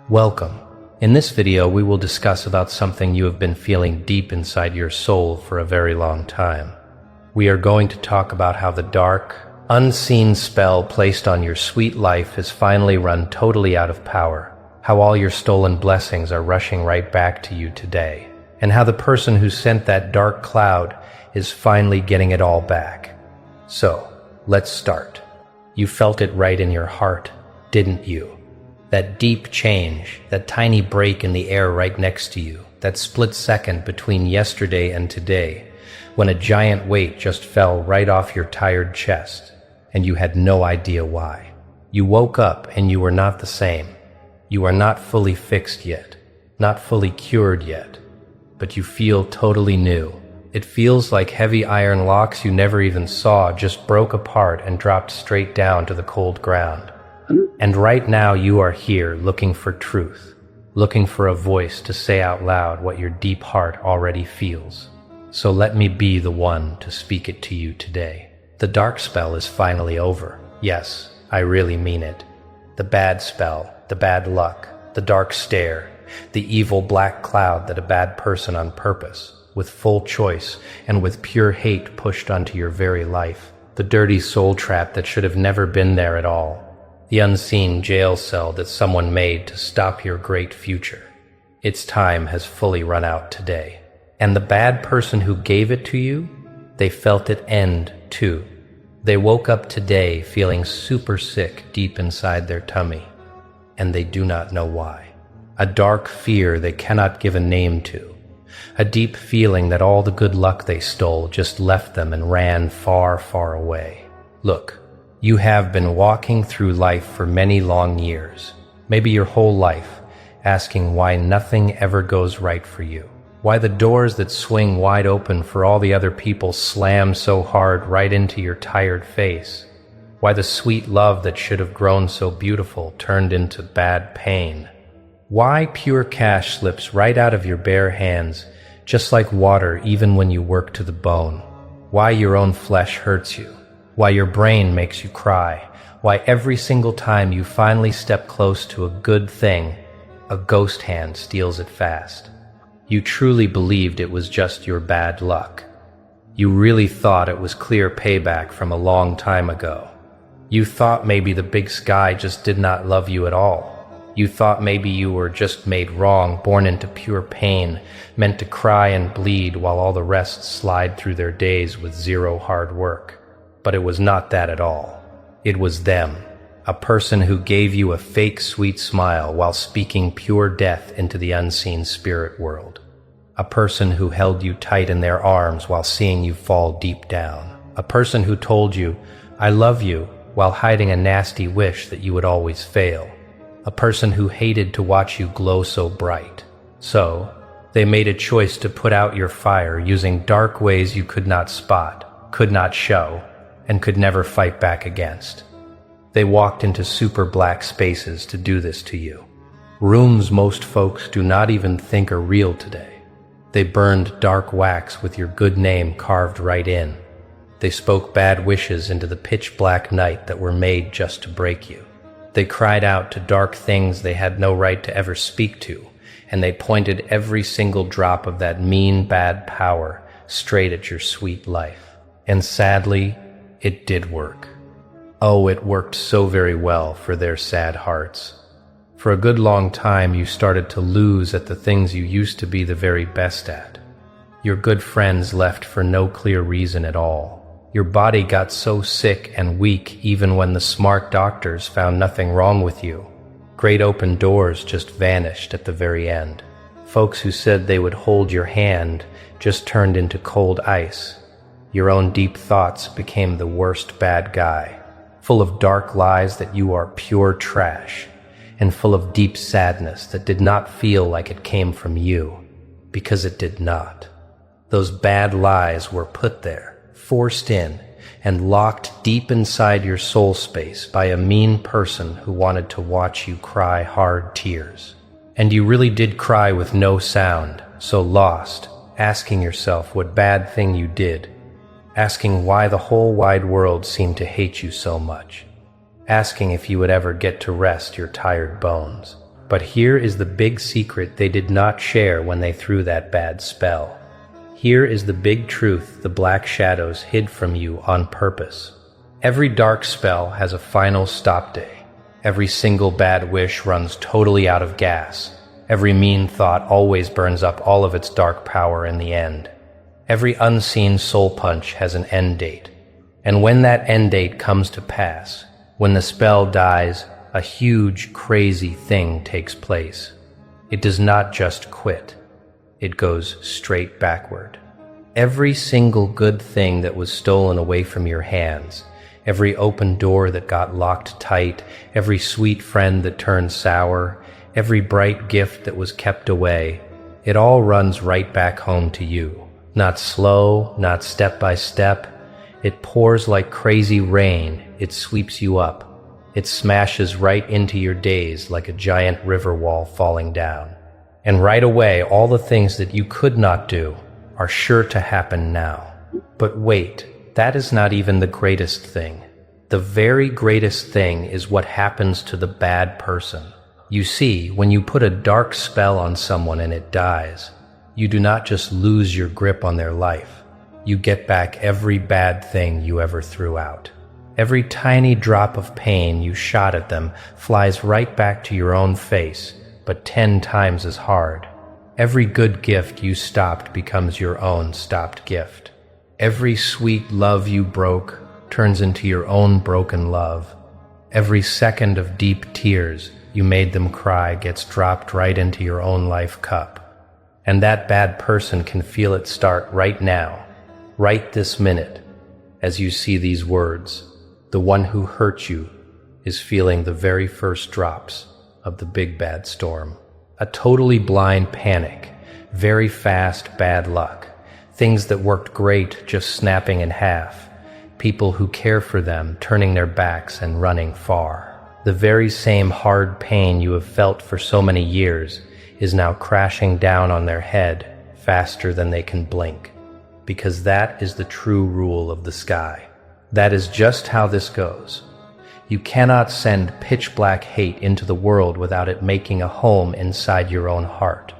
Welcome. In this video, we will discuss about something you have been feeling deep inside your soul for a very long time. We are going to talk about how the dark, unseen spell placed on your sweet life has finally run totally out of power, how all your stolen blessings are rushing right back to you today, and how the person who sent that dark cloud is finally getting it all back. So, let's start. You felt it right in your heart, didn't you? That deep change, that tiny break in the air right next to you, that split second between yesterday and today, when a giant weight just fell right off your tired chest, and you had no idea why. You woke up and you were not the same. You are not fully fixed yet, not fully cured yet, but you feel totally new. It feels like heavy iron locks you never even saw just broke apart and dropped straight down to the cold ground. And right now you are here looking for truth, looking for a voice to say out loud what your deep heart already feels. So let me be the one to speak it to you today. The dark spell is finally over. Yes, I really mean it. The bad spell, the bad luck, the dark stare, the evil black cloud that a bad person on purpose, with full choice and with pure hate pushed onto your very life, the dirty soul trap that should have never been there at all. The unseen jail cell that someone made to stop your great future. Its time has fully run out today. And the bad person who gave it to you, they felt it end too. They woke up today feeling super sick deep inside their tummy, and they do not know why. A dark fear they cannot give a name to. A deep feeling that all the good luck they stole just left them and ran far, far away. Look. You have been walking through life for many long years, maybe your whole life, asking why nothing ever goes right for you. Why the doors that swing wide open for all the other people slam so hard right into your tired face. Why the sweet love that should have grown so beautiful turned into bad pain. Why pure cash slips right out of your bare hands, just like water even when you work to the bone. Why your own flesh hurts you. Why your brain makes you cry, why every single time you finally step close to a good thing, a ghost hand steals it fast. You truly believed it was just your bad luck. You really thought it was clear payback from a long time ago. You thought maybe the big sky just did not love you at all. You thought maybe you were just made wrong, born into pure pain, meant to cry and bleed while all the rest slide through their days with zero hard work. But it was not that at all. It was them, a person who gave you a fake sweet smile while speaking pure death into the unseen spirit world. A person who held you tight in their arms while seeing you fall deep down. A person who told you, "I love you," while hiding a nasty wish that you would always fail. A person who hated to watch you glow so bright. So, they made a choice to put out your fire using dark ways you could not spot, could not show, and could never fight back against. They walked into super black spaces to do this to you. Rooms most folks do not even think are real today. They burned dark wax with your good name carved right in. They spoke bad wishes into the pitch black night that were made just to break you. They cried out to dark things they had no right to ever speak to, and they pointed every single drop of that mean bad power straight at your sweet life. And sadly, it did work. Oh, it worked so very well for their sad hearts. For a good long time, you started to lose at the things you used to be the very best at. Your good friends left for no clear reason at all. Your body got so sick and weak even when the smart doctors found nothing wrong with you. Great open doors just vanished at the very end. Folks who said they would hold your hand just turned into cold ice. Your own deep thoughts became the worst bad guy, full of dark lies that you are pure trash, and full of deep sadness that did not feel like it came from you, because it did not. Those bad lies were put there, forced in, and locked deep inside your soul space by a mean person who wanted to watch you cry hard tears. And you really did cry with no sound, so lost, asking yourself what bad thing you did, asking why the whole wide world seemed to hate you so much, asking if you would ever get to rest your tired bones. But here is the big secret they did not share when they threw that bad spell. Here is the big truth the black shadows hid from you on purpose. Every dark spell has a final stop day. Every single bad wish runs totally out of gas. Every mean thought always burns up all of its dark power in the end. Every unseen soul punch has an end date. And when that end date comes to pass, when the spell dies, a huge, crazy thing takes place. It does not just quit. It goes straight backward. Every single good thing that was stolen away from your hands, every open door that got locked tight, every sweet friend that turned sour, every bright gift that was kept away, it all runs right back home to you. Not slow, not step by step. It pours like crazy rain. It sweeps you up. It smashes right into your days like a giant river wall falling down. And right away, all the things that you could not do are sure to happen now. But wait, that is not even the greatest thing. The very greatest thing is what happens to the bad person. You see, when you put a dark spell on someone and it dies, you do not just lose your grip on their life. You get back every bad thing you ever threw out. Every tiny drop of pain you shot at them flies right back to your own face, but 10 times as hard. Every good gift you stopped becomes your own stopped gift. Every sweet love you broke turns into your own broken love. Every second of deep tears you made them cry gets dropped right into your own life cup. And that bad person can feel it start right now, right this minute, as you see these words. The one who hurt you is feeling the very first drops of the big bad storm. A totally blind panic, very fast bad luck, things that worked great just snapping in half, people who care for them turning their backs and running far. The very same hard pain you have felt for so many years is now crashing down on their head faster than they can blink, because that is the true rule of the sky. That is just how this goes. You cannot send pitch black hate into the world without it making a home inside your own heart.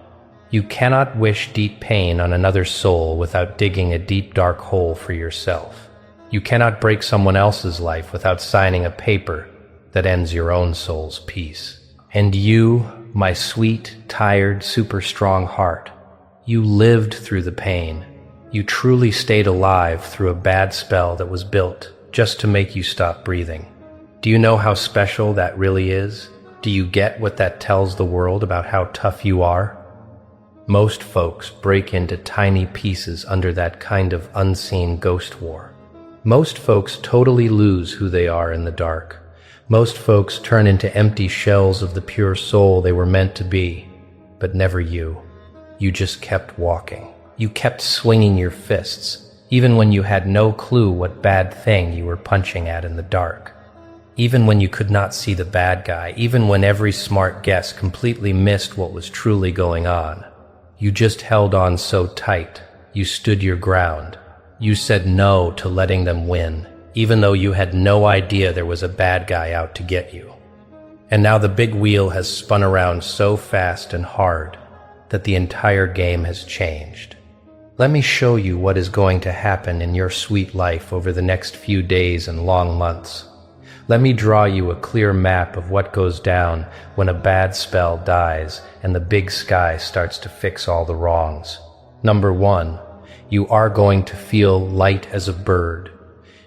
You cannot wish deep pain on another soul without digging a deep dark hole for yourself. You cannot break someone else's life without signing a paper that ends your own soul's peace. And you, my sweet, tired, super strong heart, you lived through the pain. You truly stayed alive through a bad spell that was built just to make you stop breathing. Do you know how special that really is? Do you get what that tells the world about how tough you are? Most folks break into tiny pieces under that kind of unseen ghost war. Most folks totally lose who they are in the dark. Most folks turn into empty shells of the pure soul they were meant to be, but never you. You just kept walking. You kept swinging your fists, even when you had no clue what bad thing you were punching at in the dark. Even when you could not see the bad guy, even when every smart guess completely missed what was truly going on. You just held on so tight. You stood your ground. You said no to letting them win, even though you had no idea there was a bad guy out to get you. And now the big wheel has spun around so fast and hard that the entire game has changed. Let me show you what is going to happen in your sweet life over the next few days and long months. Let me draw you a clear map of what goes down when a bad spell dies and the big sky starts to fix all the wrongs. Number 1, you are going to feel light as a bird,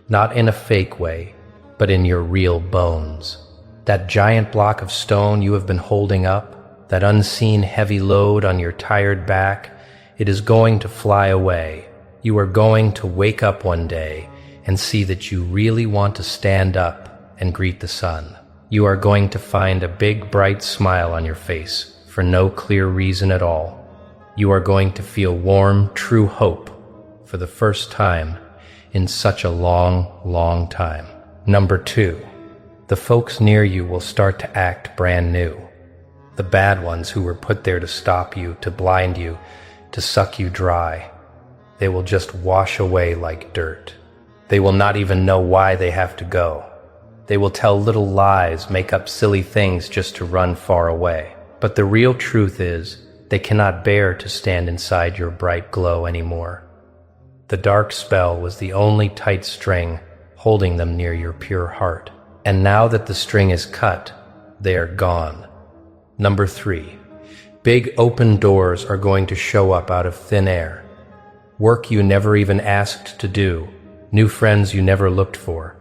not in a fake way, but in your real bones. That giant block of stone you have been holding up, that unseen heavy load on your tired back, it is going to fly away. You are going to wake up one day and see that you really want to stand up and greet the sun. You are going to find a big bright smile on your face for no clear reason at all. You are going to feel warm, true hope for the first time in such a long, long time. Number 2, the folks near you will start to act brand new. The bad ones who were put there to stop you, to blind you, to suck you dry. They will just wash away like dirt. They will not even know why they have to go. They will tell little lies, make up silly things just to run far away. But the real truth is, they cannot bear to stand inside your bright glow anymore. The dark spell was the only tight string holding them near your pure heart. And now that the string is cut, they are gone. Number 3. Big open doors are going to show up out of thin air. Work you never even asked to do, new friends you never looked for,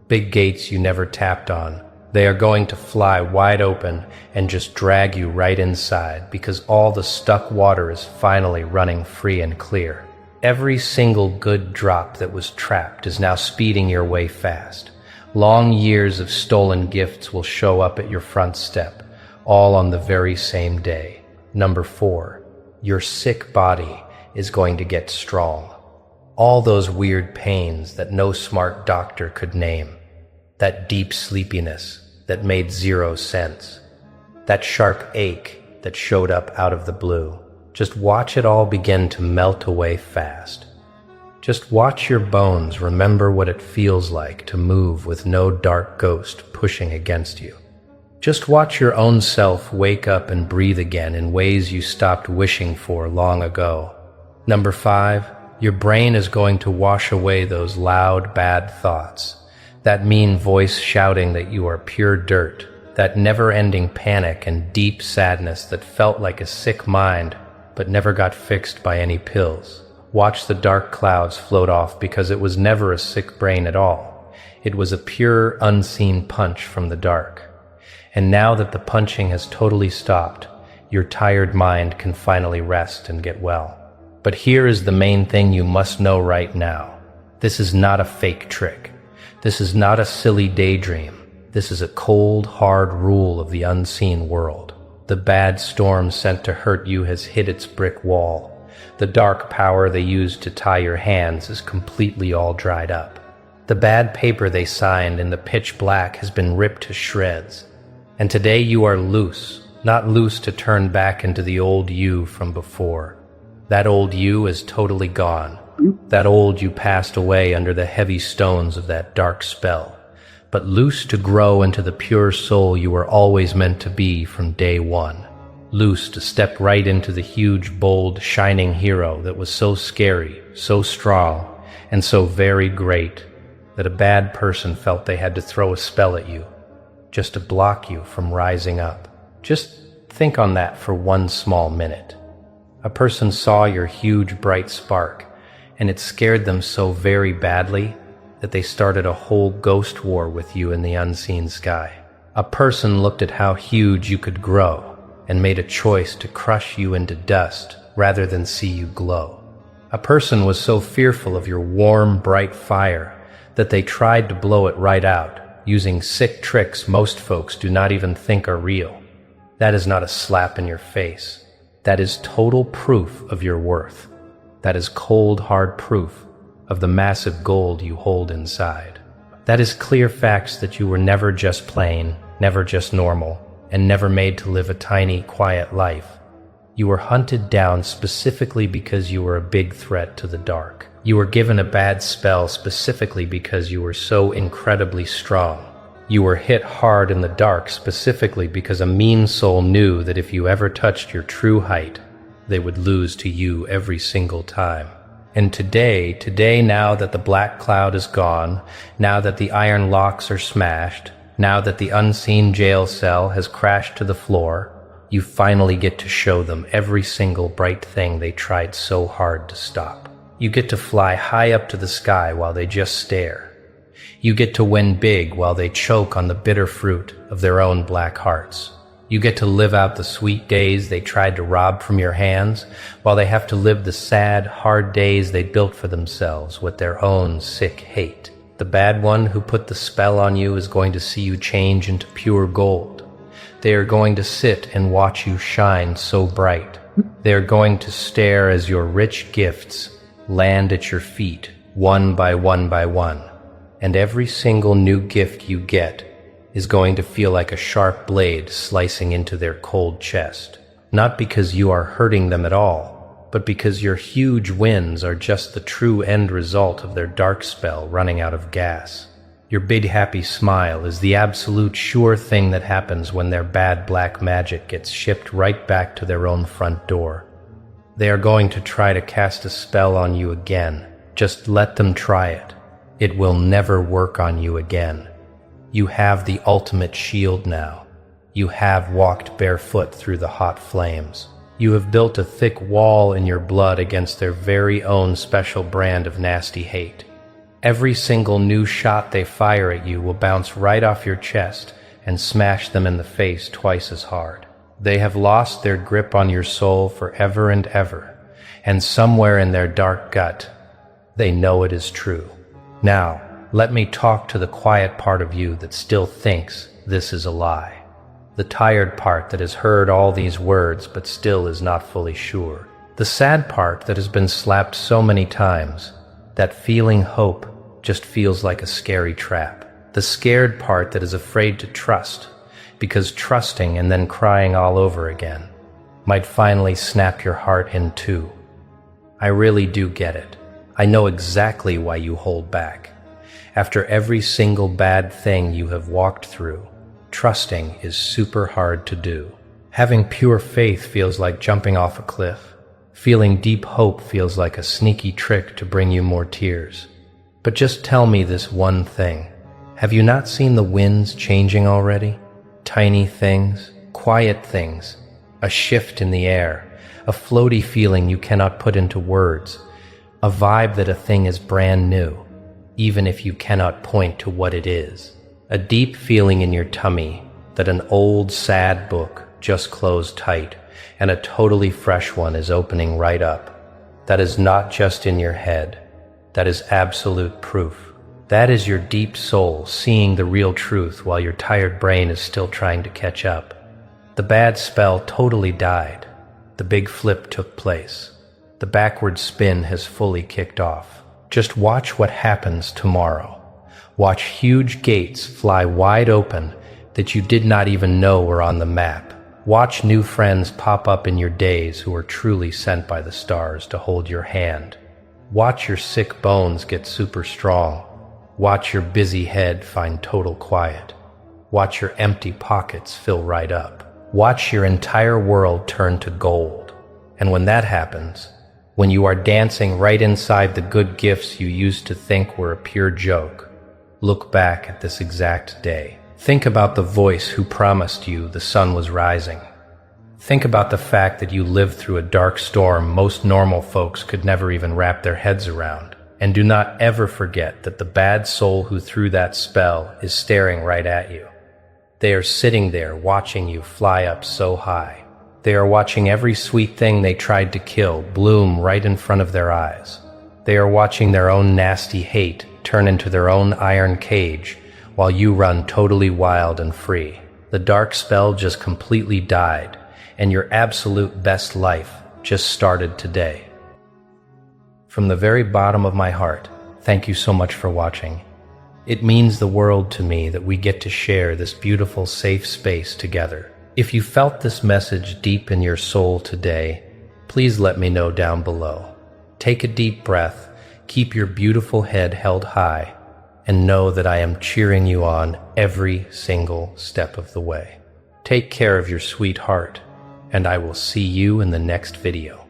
big gates you never tapped on. They are going to fly wide open and just drag you right inside because all the stuck water is finally running free and clear. Every single good drop that was trapped is now speeding your way fast. Long years of stolen gifts will show up at your front step, all on the very same day. Number 4, your sick body is going to get strong. All those weird pains that no smart doctor could name, that deep sleepiness that made 0 sense, that sharp ache that showed up out of the blue. Just watch it all begin to melt away fast. Just watch your bones remember what it feels like to move with no dark ghost pushing against you. Just watch your own self wake up and breathe again in ways you stopped wishing for long ago. Number 5, your brain is going to wash away those loud, bad thoughts. That mean voice shouting that you are pure dirt. That never-ending panic and deep sadness that felt like a sick mind but never got fixed by any pills. Watch the dark clouds float off because it was never a sick brain at all. It was a pure, unseen punch from the dark. And now that the punching has totally stopped, your tired mind can finally rest and get well. But here is the main thing you must know right now. This is not a fake trick. This is not a silly daydream. This is a cold, hard rule of the unseen world. The bad storm sent to hurt you has hit its brick wall. The dark power they used to tie your hands is completely all dried up. The bad paper they signed in the pitch black has been ripped to shreds. And today you are loose, not loose to turn back into the old you from before. That old you is totally gone. That old you passed away under the heavy stones of that dark spell. But loose to grow into the pure soul you were always meant to be from day one. Loose to step right into the huge, bold, shining hero that was so scary, so strong, and so very great that a bad person felt they had to throw a spell at you, just to block you from rising up. Just think on that for one small minute. A person saw your huge, bright spark, and it scared them so very badly that they started a whole ghost war with you in the unseen sky. A person looked at how huge you could grow and made a choice to crush you into dust rather than see you glow. A person was so fearful of your warm, bright fire that they tried to blow it right out, using sick tricks most folks do not even think are real. That is not a slap in your face. That is total proof of your worth. That is cold, hard proof of the massive gold you hold inside. That is clear facts that you were never just plain, never just normal, and never made to live a tiny, quiet life. You were hunted down specifically because you were a big threat to the dark. You were given a bad spell specifically because you were so incredibly strong. You were hit hard in the dark specifically because a mean soul knew that if you ever touched your true height, they would lose to you every single time. And today, now that the black cloud is gone, now that the iron locks are smashed, now that the unseen jail cell has crashed to the floor, you finally get to show them every single bright thing they tried so hard to stop. You get to fly high up to the sky while they just stare. You get to win big while they choke on the bitter fruit of their own black hearts. You get to live out the sweet days they tried to rob from your hands, while they have to live the sad, hard days they built for themselves with their own sick hate. The bad one who put the spell on you is going to see you change into pure gold. They are going to sit and watch you shine so bright. They are going to stare as your rich gifts land at your feet, one by one by one. And every single new gift you get is going to feel like a sharp blade slicing into their cold chest. Not because you are hurting them at all, but because your huge wins are just the true end result of their dark spell running out of gas. Your big happy smile is the absolute sure thing that happens when their bad black magic gets shipped right back to their own front door. They are going to try to cast a spell on you again. Just let them try it. It will never work on you again. You have the ultimate shield now. You have walked barefoot through the hot flames. You have built a thick wall in your blood against their very own special brand of nasty hate. Every single new shot they fire at you will bounce right off your chest and smash them in the face twice as hard. They have lost their grip on your soul forever and ever, and somewhere in their dark gut, they know it is true. Now, let me talk to the quiet part of you that still thinks this is a lie. The tired part that has heard all these words but still is not fully sure. The sad part that has been slapped so many times that feeling hope just feels like a scary trap. The scared part that is afraid to trust, because trusting and then crying all over again might finally snap your heart in two. I really do get it. I know exactly why you hold back. After every single bad thing you have walked through, trusting is super hard to do. Having pure faith feels like jumping off a cliff. Feeling deep hope feels like a sneaky trick to bring you more tears. But just tell me this one thing. Have you not seen the winds changing already? Tiny things, quiet things, a shift in the air, a floaty feeling you cannot put into words, a vibe that a thing is brand new, even if you cannot point to what it is. A deep feeling in your tummy that an old, sad book just closed tight and a totally fresh one is opening right up. That is not just in your head. That is absolute proof. That is your deep soul seeing the real truth while your tired brain is still trying to catch up. The bad spell totally died. The big flip took place. The backward spin has fully kicked off. Just watch what happens tomorrow. Watch huge gates fly wide open that you did not even know were on the map. Watch new friends pop up in your days who are truly sent by the stars to hold your hand. Watch your sick bones get super strong. Watch your busy head find total quiet. Watch your empty pockets fill right up. Watch your entire world turn to gold. And when that happens, when you are dancing right inside the good gifts you used to think were a pure joke, look back at this exact day. Think about the voice who promised you the sun was rising. Think about the fact that you lived through a dark storm most normal folks could never even wrap their heads around. And do not ever forget that the bad soul who threw that spell is staring right at you. They are sitting there watching you fly up so high. They are watching every sweet thing they tried to kill bloom right in front of their eyes. They are watching their own nasty hate turn into their own iron cage while you run totally wild and free. The dark spell just completely died, and your absolute best life just started today. From the very bottom of my heart, thank you so much for watching. It means the world to me that we get to share this beautiful, safe space together. If you felt this message deep in your soul today, please let me know down below. Take a deep breath, keep your beautiful head held high, and know that I am cheering you on every single step of the way. Take care of your sweet heart, and I will see you in the next video.